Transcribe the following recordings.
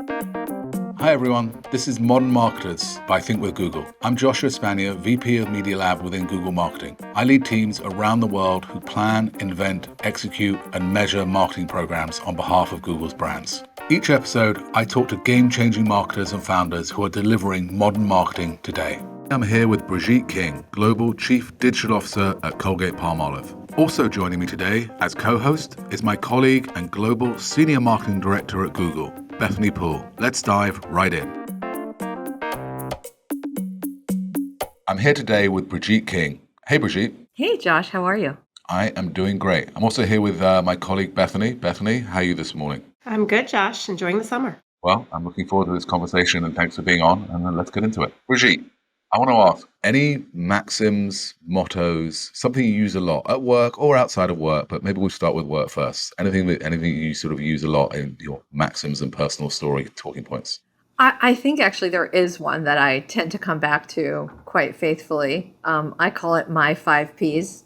Hi everyone, this is Modern Marketers by Think with Google. I'm Joshua Spanier, VP of Media Lab within Google Marketing. I lead teams around the world who plan, invent, execute, and measure marketing programs on behalf of Google's brands. Each episode, I talk to game-changing marketers and founders who are delivering modern marketing today. I'm here with Brigitte King, Global Chief Digital Officer at Colgate-Palmolive. Also joining me today as co-host is my colleague and Global Senior Marketing Director at Google, Bethany Poole. Let's dive right in. I'm here today with Brigitte King. Hey, Brigitte. Hey, Josh. How are you? I am doing great. I'm also here with my colleague, Bethany. Bethany, how are you this morning? I'm good, Josh. Enjoying the summer. Well, I'm looking forward to this conversation, and thanks for being on, and then let's get into it. Brigitte, I want to ask, any maxims, mottos, something you use a lot at work or outside of work, but maybe we'll start with work first. Anything you sort of use a lot in your maxims and personal story talking points? I think actually there is one that I tend to come back to quite faithfully. I call it my 5 Ps.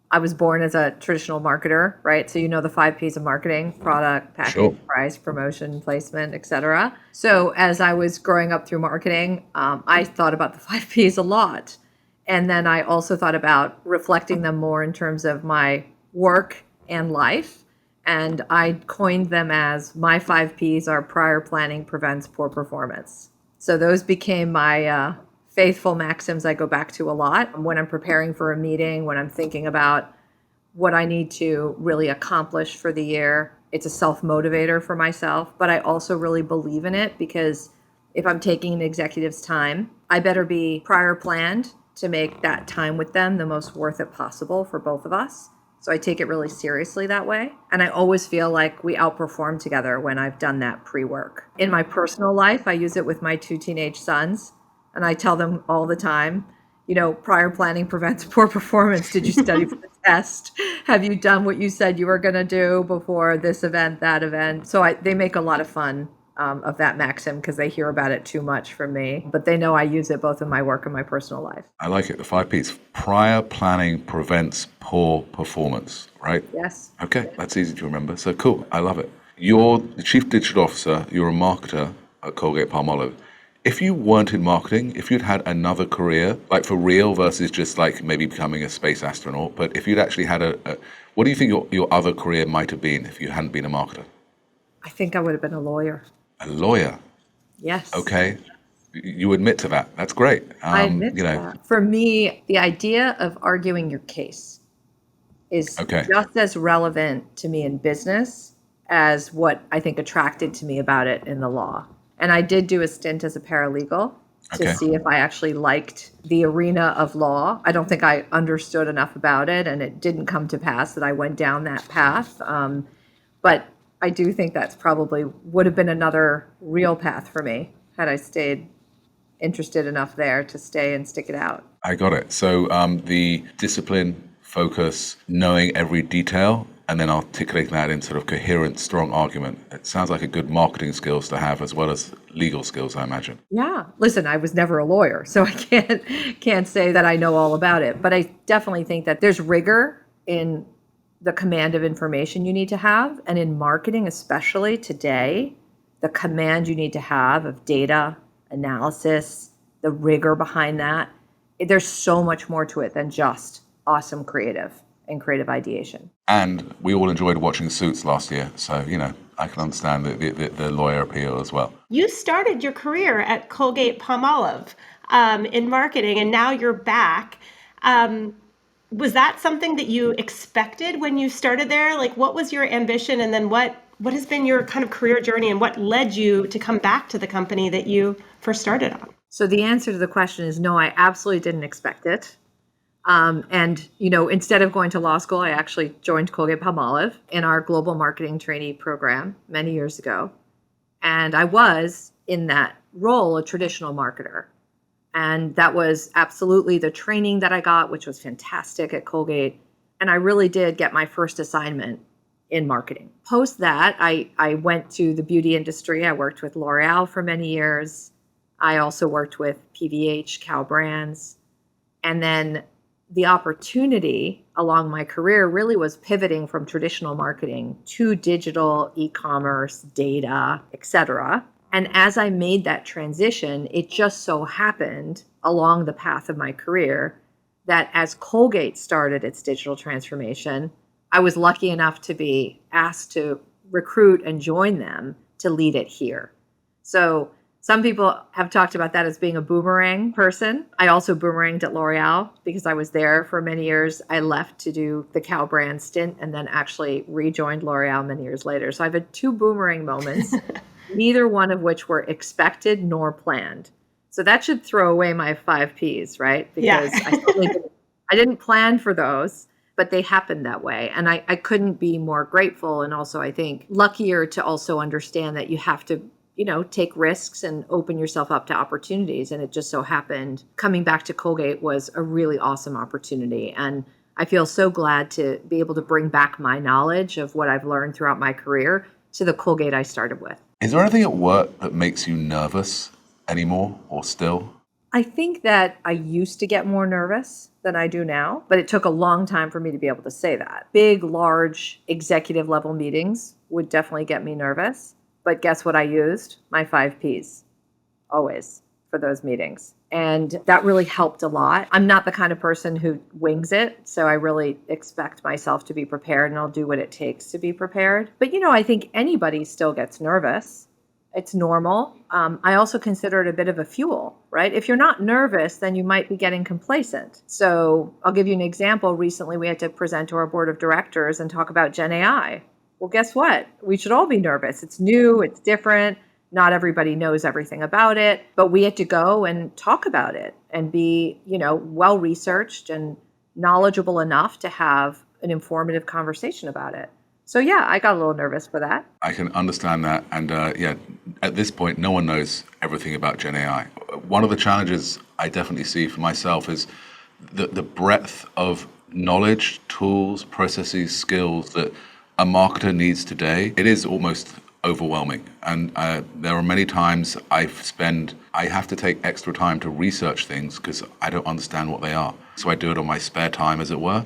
I was born as a traditional marketer, right? So you know the 5 Ps of marketing: product, package, Sure. price, promotion, placement, etc. So as I was growing up through marketing, I thought about the 5 Ps a lot. And then I also thought about reflecting them more in terms of my work and life. And I coined them as my 5 Ps are prior planning prevents poor performance. So those became my faithful maxims I go back to a lot when I'm preparing for a meeting, when I'm thinking about what I need to really accomplish for the year. It's a self-motivator for myself, but I also really believe in it because if I'm taking an executive's time, I better be prior planned to make that time with them the most worth it possible for both of us. So I take it really seriously that way. And I always feel like we outperform together when I've done that pre-work. In my personal life, I use it with my 2 teenage sons. And I tell them all the time, prior planning prevents poor performance. Did you study for the test? Have you done what you said you were going to do before this event, that event? So they make a lot of fun of that maxim because they hear about it too much from me. But they know I use it both in my work and my personal life. I like it. The 5 Ps. Prior planning prevents poor performance, right? Yes. Okay, that's easy to remember. So cool. I love it. You're the Chief Digital Officer. You're a marketer at Colgate-Palmolive. If you weren't in marketing, if you'd had another career, like for real versus just like maybe becoming a space astronaut, but if you'd actually had what do you think your other career might have been if you hadn't been a marketer? I think I would have been a lawyer. A lawyer? Yes. Okay. You admit to that. That's great. I admit to that. For me, the idea of arguing your case is just as relevant to me in business as what I think attracted to me about it in the law. And I did do a stint as a paralegal to see if I actually liked the arena of law. I don't think I understood enough about it, and it didn't come to pass that I went down that path. But I do think that's probably would have been another real path for me had I stayed interested enough there to stay and stick it out. I got it. So the discipline, focus, knowing every detail, and then articulating that in sort of coherent, strong argument. It sounds like a good marketing skills to have as well as legal skills, I imagine. Yeah. Listen, I was never a lawyer, so I can't say that I know all about it. But I definitely think that there's rigor in the command of information you need to have. And in marketing, especially today, the command you need to have of data, analysis, the rigor behind that. There's so much more to it than just awesome creative and creative ideation. And we all enjoyed watching Suits last year. So, I can understand the lawyer appeal as well. You started your career at Colgate-Palmolive in marketing, and now you're back. Was that something that you expected when you started there? Like, what was your ambition? And then what has been your kind of career journey, and what led you to come back to the company that you first started on? So the answer to the question is no, I absolutely didn't expect it. And instead of going to law school, I actually joined Colgate-Palmolive in our global marketing trainee program many years ago. And I was, in that role, a traditional marketer. And that was absolutely the training that I got, which was fantastic at Colgate. And I really did get my first assignment in marketing. Post that, I went to the beauty industry. I worked with L'Oreal for many years. I also worked with PVH, Cow Brands. And then the opportunity along my career really was pivoting from traditional marketing to digital, e-commerce, data, et cetera. And as I made that transition, it just so happened along the path of my career that as Colgate started its digital transformation, I was lucky enough to be asked to recruit and join them to lead it here. So some people have talked about that as being a boomerang person. I also boomeranged at L'Oreal because I was there for many years. I left to do the Cow brand stint and then actually rejoined L'Oreal many years later. So I've had two boomerang moments, neither one of which were expected nor planned. So that should throw away my 5 Ps, right? Because I didn't plan for those, but they happened that way. And I couldn't be more grateful. And also, I think, luckier to also understand that you have to, take risks and open yourself up to opportunities. And it just so happened coming back to Colgate was a really awesome opportunity. And I feel so glad to be able to bring back my knowledge of what I've learned throughout my career to the Colgate I started with. Is there anything at work that makes you nervous anymore or still? I think that I used to get more nervous than I do now, but it took a long time for me to be able to say that. Big, large executive level meetings would definitely get me nervous. But guess what I used? My 5 Ps, always, for those meetings. And that really helped a lot. I'm not the kind of person who wings it, so I really expect myself to be prepared, and I'll do what it takes to be prepared. But, I think anybody still gets nervous. It's normal. I also consider it a bit of a fuel, right? If you're not nervous, then you might be getting complacent. So I'll give you an example. Recently, we had to present to our board of directors and talk about Gen AI. Well, guess what? We should all be nervous. It's new, it's different. Not everybody knows everything about it, but we had to go and talk about it and be, well-researched and knowledgeable enough to have an informative conversation about it. So yeah, I got a little nervous for that. I can understand that. And at this point, no one knows everything about Gen AI. One of the challenges I definitely see for myself is the breadth of knowledge, tools, processes, skills that a marketer needs today. It is almost overwhelming. And there are many times I have to take extra time to research things because I don't understand what they are. So I do it on my spare time, as it were.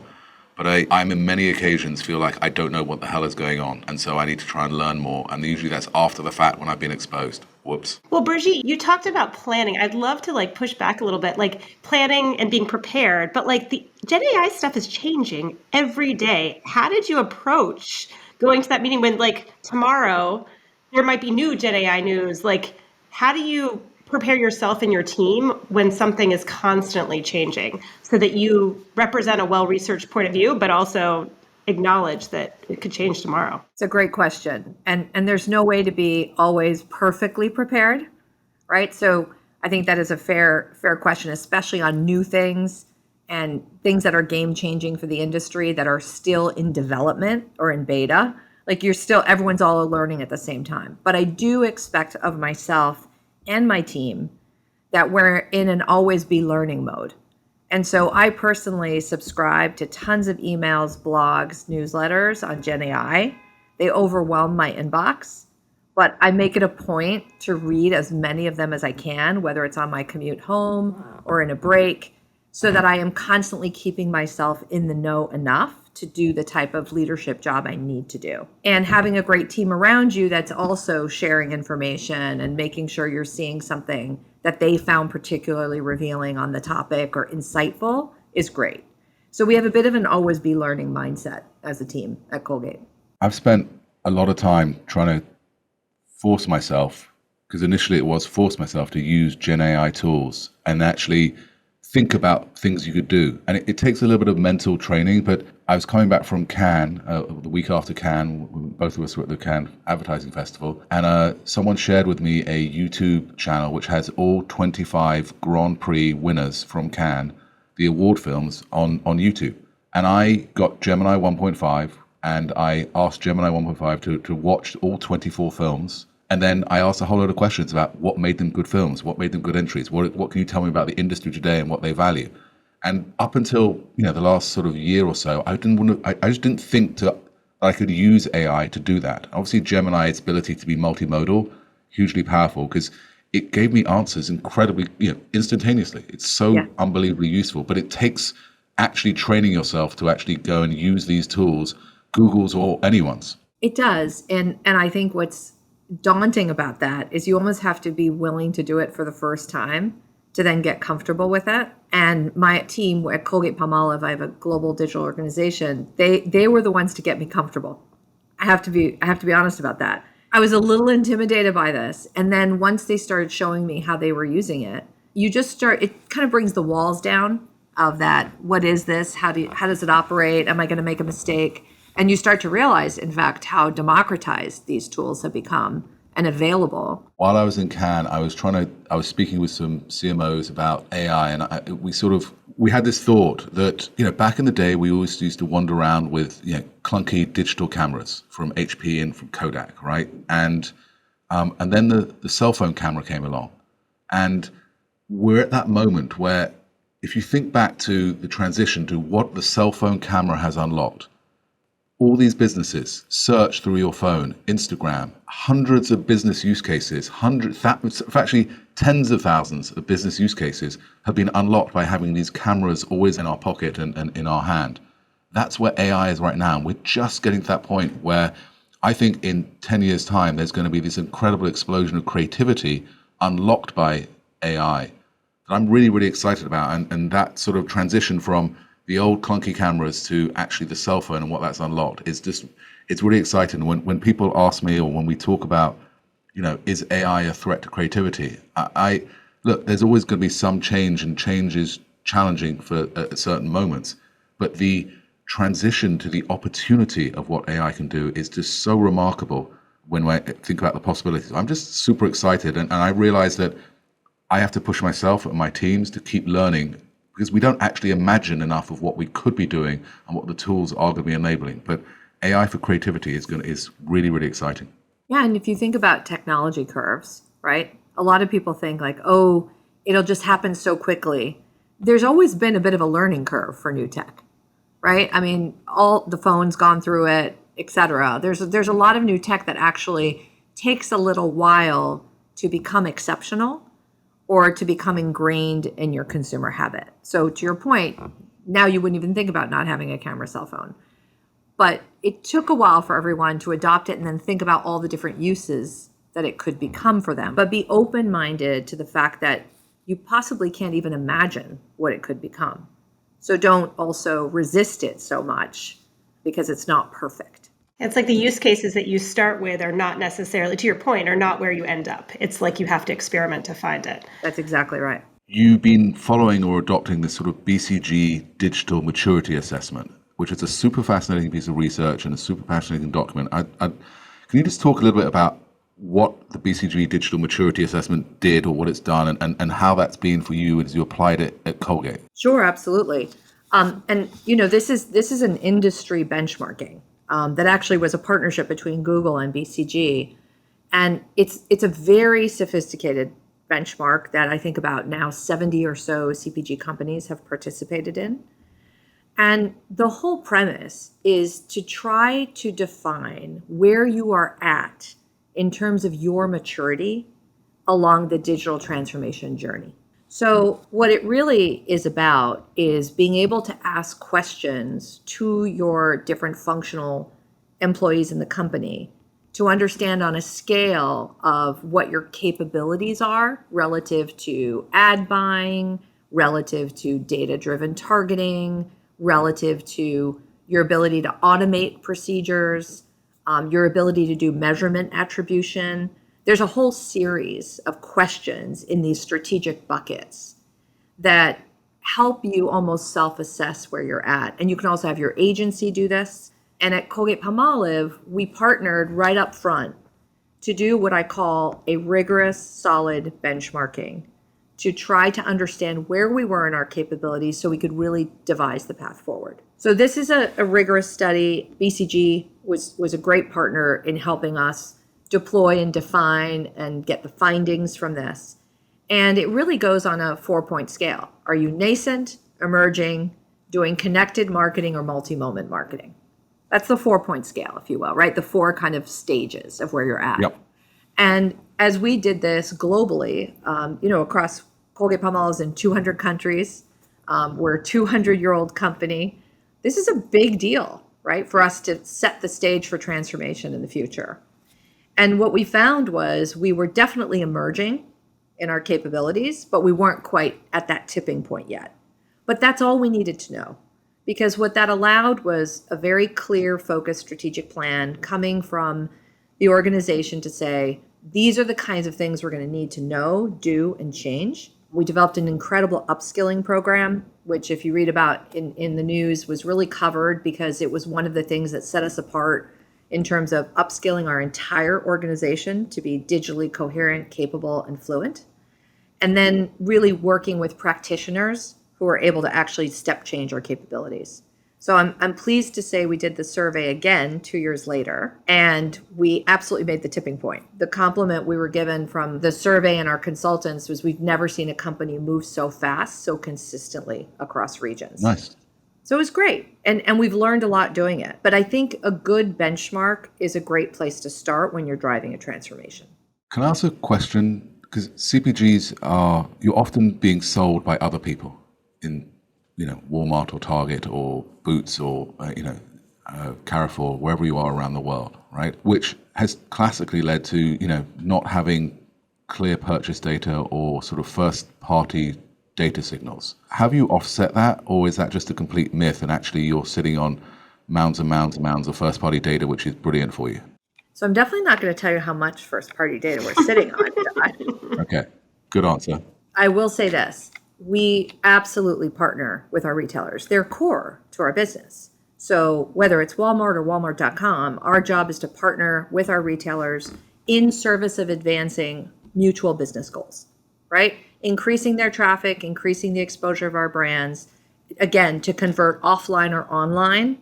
But I'm in many occasions feel like I don't know what the hell is going on. And so I need to try and learn more. And usually that's after the fact when I've been exposed. Whoops. Well, Brigitte, you talked about planning. I'd love to push back a little bit, planning and being prepared. But the Gen AI stuff is changing every day. How did you approach going to that meeting when tomorrow there might be new Gen AI news? How do you prepare yourself and your team when something is constantly changing so that you represent a well-researched point of view, but also acknowledge that it could change tomorrow? It's a great question. And there's no way to be always perfectly prepared, right? So I think that is a fair question, especially on new things and things that are game-changing for the industry that are still in development or in beta. Everyone's all learning at the same time. But I do expect of myself and my team that we're in an always be learning mode. And so I personally subscribe to tons of emails, blogs, newsletters on Gen AI. They overwhelm my inbox, but I make it a point to read as many of them as I can, whether it's on my commute home or in a break, so that I am constantly keeping myself in the know enough to do the type of leadership job I need to do. And having a great team around you that's also sharing information and making sure you're seeing something that they found particularly revealing on the topic or insightful is great. So we have a bit of an always be learning mindset as a team at Colgate. I've spent a lot of time trying to force myself, because initially it was force myself to use Gen AI tools and actually think about things you could do. And it takes a little bit of mental training, but I was coming back from Cannes, the week after Cannes, both of us were at the Cannes Advertising Festival, and someone shared with me a YouTube channel which has all 25 Grand Prix winners from Cannes, the award films, on YouTube. And I got Gemini 1.5, and I asked Gemini 1.5 to watch all 24 films. And then I asked a whole lot of questions about what made them good films, what made them good entries, what can you tell me about the industry today and what they value. And up until the last sort of year or so, I just didn't think that I could use AI to do that. Obviously, Gemini's ability to be multimodal, hugely powerful, because it gave me answers incredibly, instantaneously. It's so unbelievably useful, but it takes actually training yourself to actually go and use these tools, Google's or anyone's. It does, and I think what's daunting about that is you almost have to be willing to do it for the first time to then get comfortable with it. And my team at Colgate-Palmolive, I have a global digital organization. They were the ones to get me comfortable. I have to be honest about that. I was a little intimidated by this. And then once they started showing me how they were using it, it kind of brings the walls down of that. What is this? How does it operate? Am I going to make a mistake? And you start to realize, in fact, how democratized these tools have become and available. While I was in Cannes, I was speaking with some CMOs about AI, and we had this thought that, back in the day, we always used to wander around with, clunky digital cameras from HP and from Kodak, right? And then the cell phone camera came along, and we're at that moment where, if you think back to the transition to what the cell phone camera has unlocked, all these businesses, search through your phone, Instagram, hundreds of business use cases, actually tens of thousands of business use cases have been unlocked by having these cameras always in our pocket and in our hand. That's where AI is right now. And we're just getting to that point where I think in 10 years' time, there's going to be this incredible explosion of creativity unlocked by AI that I'm really, really excited about. And that sort of transition from the old clunky cameras to actually the cell phone and what that's unlocked it's really exciting. When people ask me, or when we talk about, is AI a threat to creativity? I look, there's always going to be some change, and change is challenging for at certain moments. But the transition to the opportunity of what AI can do is just so remarkable when I think about the possibilities. I'm just super excited. And I realize that I have to push myself and my teams to keep learning, because we don't actually imagine enough of what we could be doing and what the tools are going to be enabling. But AI for creativity is really, really exciting. Yeah, and if you think about technology curves, right? A lot of people think like, oh, it'll just happen so quickly. There's always been a bit of a learning curve for new tech, right? I mean, all the phones gone through it, et cetera. There's a lot of new tech that actually takes a little while to become exceptional or to become ingrained in your consumer habit. So to your point, now you wouldn't even think about not having a camera cell phone. But it took a while for everyone to adopt it and then think about all the different uses that it could become for them. But be open-minded to the fact that you possibly can't even imagine what it could become. So don't also resist it so much because it's not perfect. It's like the use cases that you start with are not necessarily, to your point, are not where you end up. It's like you have to experiment to find it. That's exactly right. You've been following or adopting this sort of BCG digital maturity assessment, which is a super fascinating piece of research and a super fascinating document. Can you just talk a little bit about what the BCG digital maturity assessment did, or what it's done, and how that's been for you as you applied it at Colgate? Sure, absolutely. And this is an industry benchmarking that actually was a partnership between Google and BCG, and it's a very sophisticated benchmark that I think about now 70 or so CPG companies have participated in. And the whole premise is to try to define where you are at in terms of your maturity along the digital transformation journey. So what it really is about is being able to ask questions to your different functional employees in the company to understand on a scale of what your capabilities are relative to ad buying, relative to data-driven targeting, relative to your ability to automate procedures, your ability to do measurement attribution. There's a whole series of questions in these strategic buckets that help you almost self-assess where you're at. And you can also have your agency do this. And at Colgate-Palmolive, we partnered right up front to do what I call a rigorous, solid benchmarking to try to understand where we were in our capabilities so we could really devise the path forward. So this is a rigorous study. BCG was a great partner in helping us deploy and define and get the findings from this. And it really goes on a 4-point scale. Are you nascent, emerging, doing connected marketing, or multi-moment marketing? That's the 4-point scale, if you will, right? The 4 kind of stages of where you're at. Yep. And as we did this globally, across Colgate-Palmolive in 200 countries, we're a 200-year-old company. This is a big deal, right, for us to set the stage for transformation in the future. And what we found was we were definitely emerging in our capabilities, but we weren't quite at that tipping point yet. But that's all we needed to know, because what that allowed was a very clear, focused strategic plan coming from the organization to say, these are the kinds of things we're going to need to know, do, and change. We developed an incredible upskilling program, which if you read about in the news was really covered because it was one of the things that set us apart in terms of upskilling our entire organization to be digitally coherent, capable, and fluent. And then really working with practitioners who are able to actually step change our capabilities. So I'm pleased to say we did the survey again 2 years later, and we absolutely made the tipping point. The compliment we were given from the survey and our consultants was we've never seen a company move so fast, so consistently across regions. Nice. So it was great. And we've learned a lot doing it. But I think a good benchmark is a great place to start when you're driving a transformation. Can I ask a question? Because CPGs you're often being sold by other people in, Walmart or Target or Boots or, Carrefour, wherever you are around the world, right? Which has classically led to, not having clear purchase data or sort of first party data signals. Have you offset that, or is that just a complete myth and actually you're sitting on mounds and mounds and mounds of first party data, which is brilliant for you? So I'm definitely not going to tell you how much first party data we're sitting on. Okay, good answer. I will say this. We absolutely partner with our retailers. They're core to our business. So whether it's Walmart or Walmart.com, our job is to partner with our retailers in service of advancing mutual business goals, right? Increasing their traffic, increasing the exposure of our brands, again, to convert offline or online.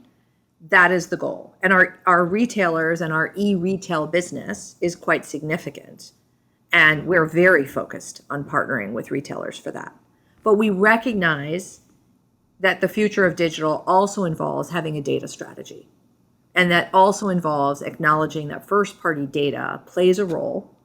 That is the goal. And our retailers and our e-retail business is quite significant. And we're very focused on partnering with retailers for that. But we recognize that the future of digital also involves having a data strategy. And that also involves acknowledging that first party data plays a role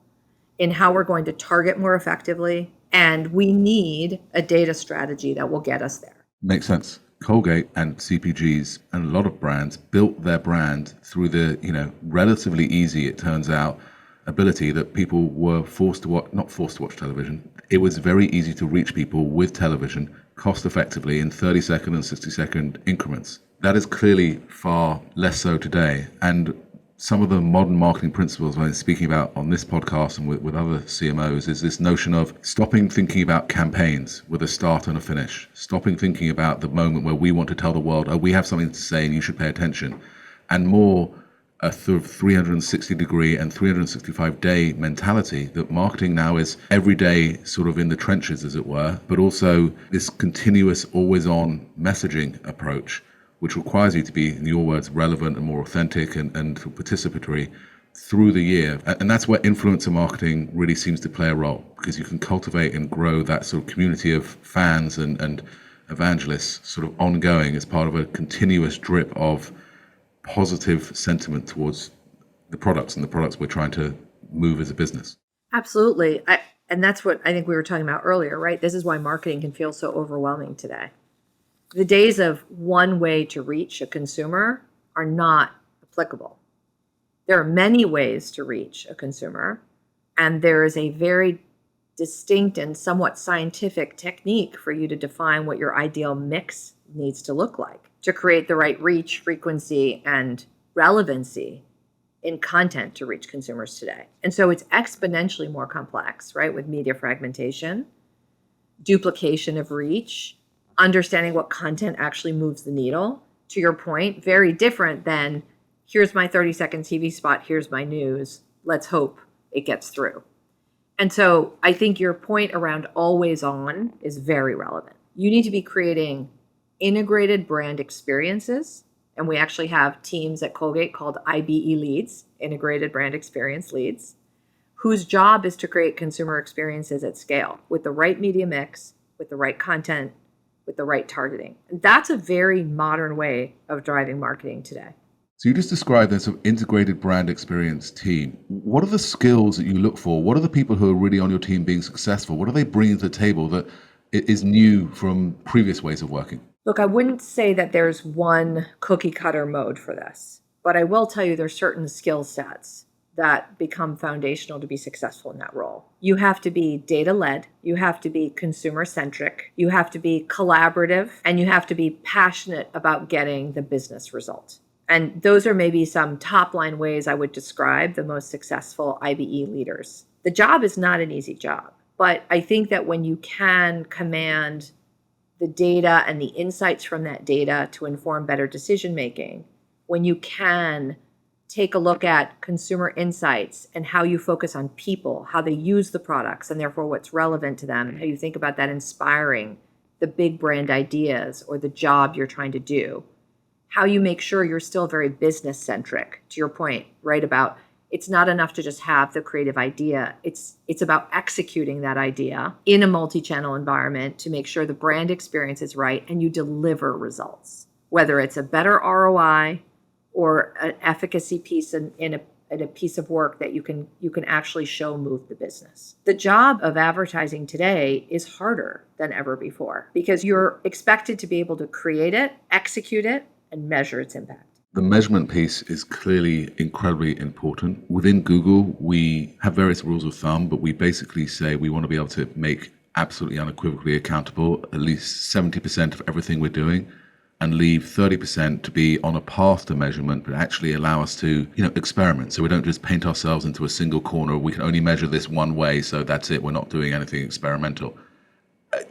in how we're going to target more effectively. And we need a data strategy that will get us there. Makes sense. Colgate and CPGs and a lot of brands built their brand through the, relatively easy, it turns out, ability that people were not forced to watch television. It was very easy to reach people with television cost effectively in 30-second and 60-second increments. That is clearly far less so today. And some of the modern marketing principles I'm speaking about on this podcast and with other CMOs is this notion of stopping thinking about campaigns with a start and a finish, stopping thinking about the moment where we want to tell the world, oh, we have something to say and you should pay attention, and more a sort of 360-degree and 365-day mentality that marketing now is every day sort of in the trenches, as it were, but also this continuous, always-on messaging approach, which requires you to be, in your words, relevant and more authentic and participatory through the year. And that's where influencer marketing really seems to play a role, because you can cultivate and grow that sort of community of fans and evangelists sort of ongoing as part of a continuous drip of positive sentiment towards the products and the products we're trying to move as a business. Absolutely. And that's what I think we were talking about earlier, right? This is why marketing can feel so overwhelming today. The days of one way to reach a consumer are not applicable. There are many ways to reach a consumer, and there is a very distinct and somewhat scientific technique for you to define what your ideal mix needs to look like to create the right reach, frequency, and relevancy in content to reach consumers today. And so it's exponentially more complex, right? With media fragmentation, duplication of reach, understanding what content actually moves the needle. To your point, very different than here's my 30-second TV spot, here's my news, let's hope it gets through. And so I think your point around always on is very relevant. You need to be creating integrated brand experiences. And we actually have teams at Colgate called IBE leads, integrated brand experience leads, whose job is to create consumer experiences at scale with the right media mix, with the right content, with the right targeting. And that's a very modern way of driving marketing today. So you just described this sort of integrated brand experience team. What are the skills that you look for? What are the people who are really on your team being successful? What are they bringing to the table that is new from previous ways of working? Look, I wouldn't say that there's one cookie cutter mode for this, but I will tell you there's certain skill sets that become foundational to be successful in that role. You have to be data-led, you have to be consumer-centric, you have to be collaborative, and you have to be passionate about getting the business result. And those are maybe some top-line ways I would describe the most successful IBE leaders. The job is not an easy job, but I think that when you can command the data and the insights from that data to inform better decision-making, when you can take a look at consumer insights and how you focus on people, how they use the products, and therefore what's relevant to them, and how you think about that inspiring the big brand ideas or the job you're trying to do, how you make sure you're still very business-centric, to your point, right, about it's not enough to just have the creative idea. It's about executing that idea in a multi-channel environment to make sure the brand experience is right and you deliver results, whether it's a better ROI or an efficacy piece in a piece of work that you can actually show move the business. The job of advertising today is harder than ever before because you're expected to be able to create it, execute it, and measure its impact. The measurement piece is clearly incredibly important. Within Google, we have various rules of thumb, but we basically say we want to be able to make absolutely unequivocally accountable at least 70% of everything we're doing, and leave 30% to be on a path to measurement, but actually allow us to, experiment. So we don't just paint ourselves into a single corner. We can only measure this one way, so that's it. We're not doing anything experimental.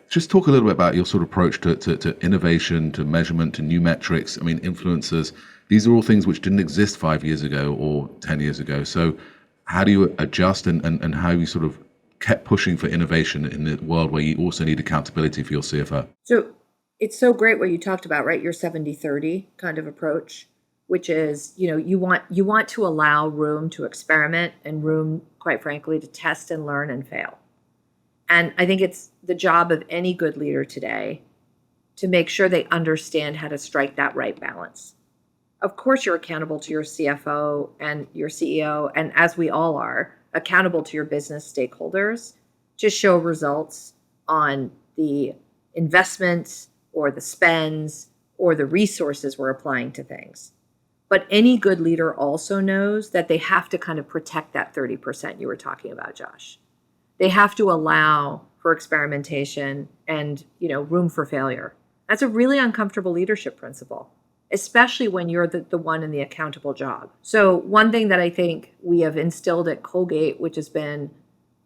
Just talk a little bit about your sort of approach to innovation, to measurement, to new metrics. I mean, influencers, these are all things which didn't exist 5 years ago or 10 years ago. So how do you adjust and how you sort of kept pushing for innovation in the world where you also need accountability for your CFO? So it's so great what you talked about, right? Your 70-30 kind of approach, which is, you want to allow room to experiment and room, quite frankly, to test and learn and fail. And I think it's the job of any good leader today to make sure they understand how to strike that right balance. Of course, you're accountable to your CFO and your CEO, and as we all are, accountable to your business stakeholders to show results on the investments or the spends or the resources we're applying to things. But any good leader also knows that they have to kind of protect that 30% you were talking about, Josh. They have to allow for experimentation and, room for failure. That's a really uncomfortable leadership principle, especially when you're the one in the accountable job. So one thing that I think we have instilled at Colgate, which has been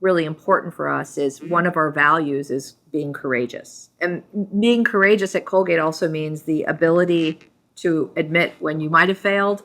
really important for us, is one of our values is being courageous. And being courageous at Colgate also means the ability to admit when you might have failed,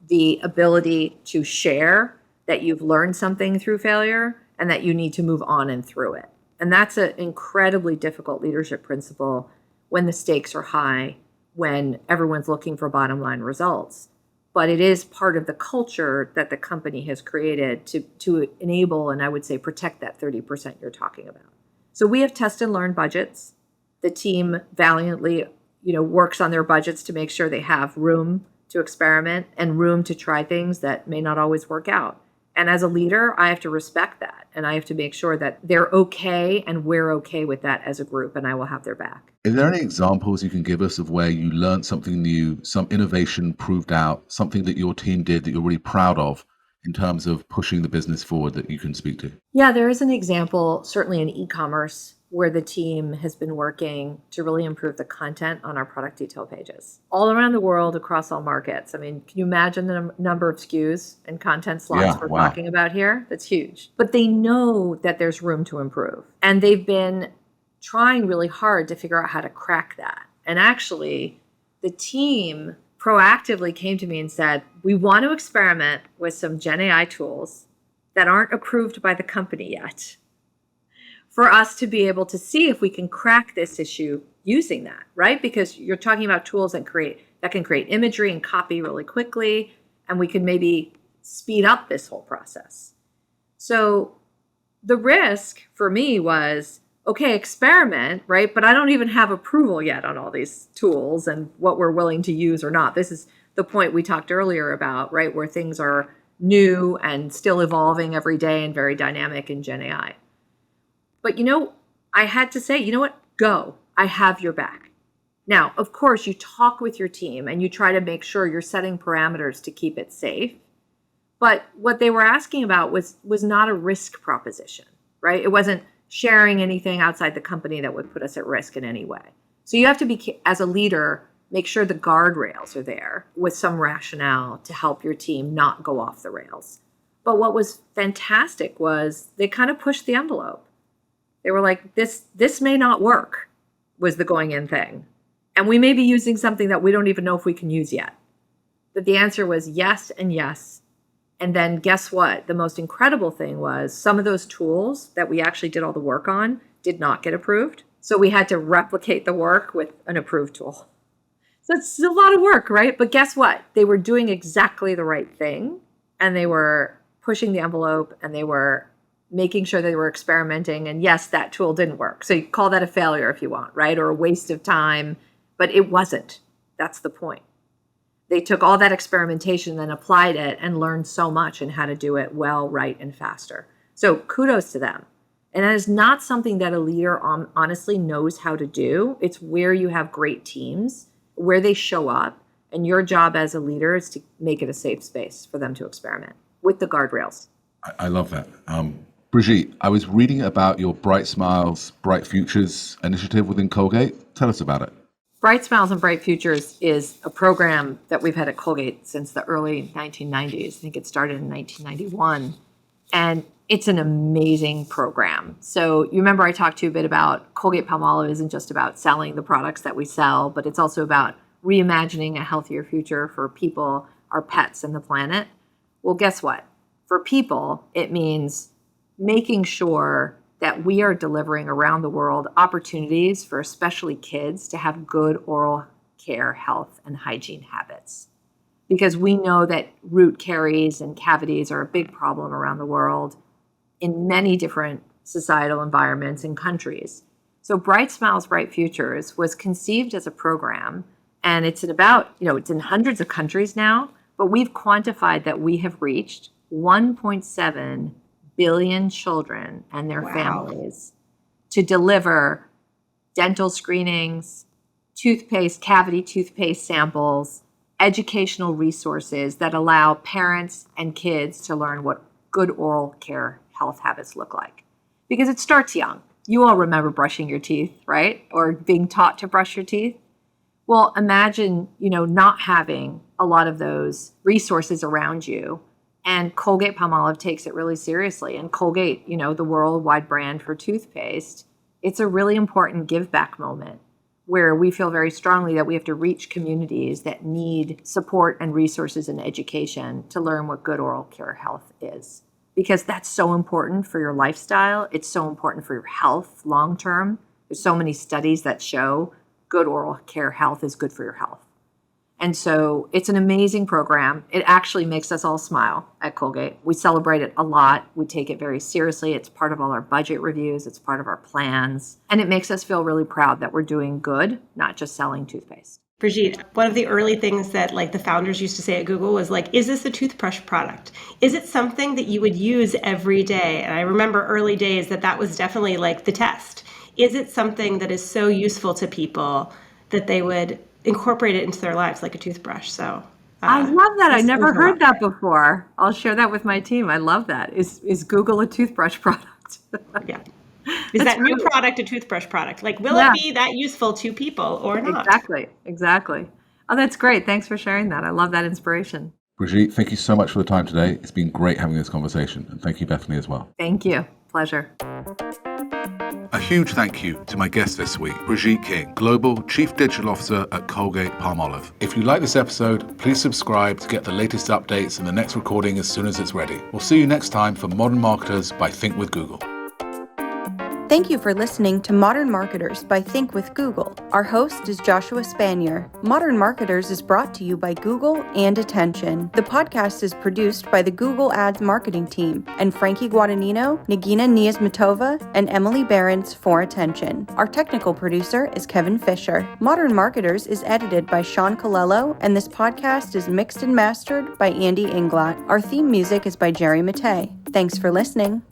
the ability to share that you've learned something through failure and that you need to move on and through it. And that's an incredibly difficult leadership principle when the stakes are high, when everyone's looking for bottom line results. But it is part of the culture that the company has created to enable, and I would say protect that 30% you're talking about. So we have test and learn budgets. The team valiantly, works on their budgets to make sure they have room to experiment and room to try things that may not always work out. And as a leader, I have to respect that. And I have to make sure that they're okay and we're okay with that as a group, and I will have their back. Is there any examples you can give us of where you learned something new, some innovation proved out, something that your team did that you're really proud of in terms of pushing the business forward that you can speak to? Yeah, there is an example, certainly in e-commerce, where the team has been working to really improve the content on our product detail pages all around the world, across all markets. I mean, can you imagine the number of SKUs and content slots we're talking about here? That's huge. But they know that there's room to improve. And they've been trying really hard to figure out how to crack that. And actually, the team proactively came to me and said, we want to experiment with some Gen AI tools that aren't approved by the company yet, for us to be able to see if we can crack this issue using that, right? Because you're talking about tools that can create imagery and copy really quickly, and we can maybe speed up this whole process. So the risk for me was, okay, experiment, right? But I don't even have approval yet on all these tools and what we're willing to use or not. This is the point we talked earlier about, right? Where things are new and still evolving every day and very dynamic in Gen AI. But, I had to say, go, I have your back. Now, of course, you talk with your team and you try to make sure you're setting parameters to keep it safe. But what they were asking about was not a risk proposition, right? It wasn't sharing anything outside the company that would put us at risk in any way. So you have to be, as a leader, make sure the guardrails are there with some rationale to help your team not go off the rails. But what was fantastic was they kind of pushed the envelope. They were like, this may not work, was the going in thing. And we may be using something that we don't even know if we can use yet. But the answer was yes and yes. And then guess what? The most incredible thing was some of those tools that we actually did all the work on did not get approved. So we had to replicate the work with an approved tool. So it's a lot of work, right? But guess what? They were doing exactly the right thing. And they were pushing the envelope and they were making sure they were experimenting. And yes, that tool didn't work. So you call that a failure if you want, right? Or a waste of time. But it wasn't. That's the point. They took all that experimentation and applied it and learned so much in how to do it well, right, and faster. So kudos to them. And that is not something that a leader honestly knows how to do. It's where you have great teams, where they show up. And your job as a leader is to make it a safe space for them to experiment with the guardrails. I love that. Brigitte, I was reading about your Bright Smiles, Bright Futures initiative within Colgate. Tell us about it. Bright Smiles and Bright Futures is a program that we've had at Colgate since the early 1990s. I think it started in 1991. And it's an amazing program. So you remember I talked to you a bit about Colgate-Palmolive isn't just about selling the products that we sell, but it's also about reimagining a healthier future for people, our pets, and the planet. Well, guess what? For people, it means making sure that we are delivering around the world opportunities for especially kids to have good oral care, health, and hygiene habits. Because we know that root caries and cavities are a big problem around the world in many different societal environments and countries. So Bright Smiles, Bright Futures was conceived as a program, and it's in hundreds of countries now, but we've quantified that we have reached 1.7 billion children and their families to deliver dental screenings, cavity toothpaste samples, educational resources that allow parents and kids to learn what good oral care health habits look like. Because it starts young. You all remember brushing your teeth, right? Or being taught to brush your teeth. Well, imagine, not having a lot of those resources around you. And Colgate-Palmolive takes it really seriously. And Colgate, the worldwide brand for toothpaste, it's a really important give back moment where we feel very strongly that we have to reach communities that need support and resources and education to learn what good oral care health is. Because that's so important for your lifestyle. It's so important for your health long term. There's so many studies that show good oral care health is good for your health. And so it's an amazing program. It actually makes us all smile at Colgate. We celebrate it a lot. We take it very seriously. It's part of all our budget reviews. It's part of our plans. And it makes us feel really proud that we're doing good, not just selling toothpaste. Brigitte, one of the early things that the founders used to say at Google was is this a toothbrush product? Is it something that you would use every day? And I remember early days that was definitely the test. Is it something that is so useful to people that they would incorporate it into their lives like a toothbrush? So I love that. I never heard that before. I'll share that with my team. I love that. Is Google a toothbrush product? Yeah. Is that new product a toothbrush product? Will it be that useful to people or not? Exactly. Oh, that's great. Thanks for sharing that. I love that inspiration. Brigitte, thank you so much for the time today. It's been great having this conversation. And thank you, Bethany, as well. Thank you. Pleasure. A huge thank you to my guest this week, Brigitte King, Global Chief Digital Officer at Colgate-Palmolive. If you like this episode, please subscribe to get the latest updates and the next recording as soon as it's ready. We'll see you next time for Modern Marketers by Think with Google. Thank you for listening to Modern Marketers by Think with Google. Our host is Joshua Spanier. Modern Marketers is brought to you by Google and Attention. The podcast is produced by the Google Ads marketing team and Frankie Guadagnino, Nagina Niazmatova, and Emily Behrens for Attention. Our technical producer is Kevin Fisher. Modern Marketers is edited by Sean Colello, and this podcast is mixed and mastered by Andy Inglot. Our theme music is by Jerry Mattei. Thanks for listening.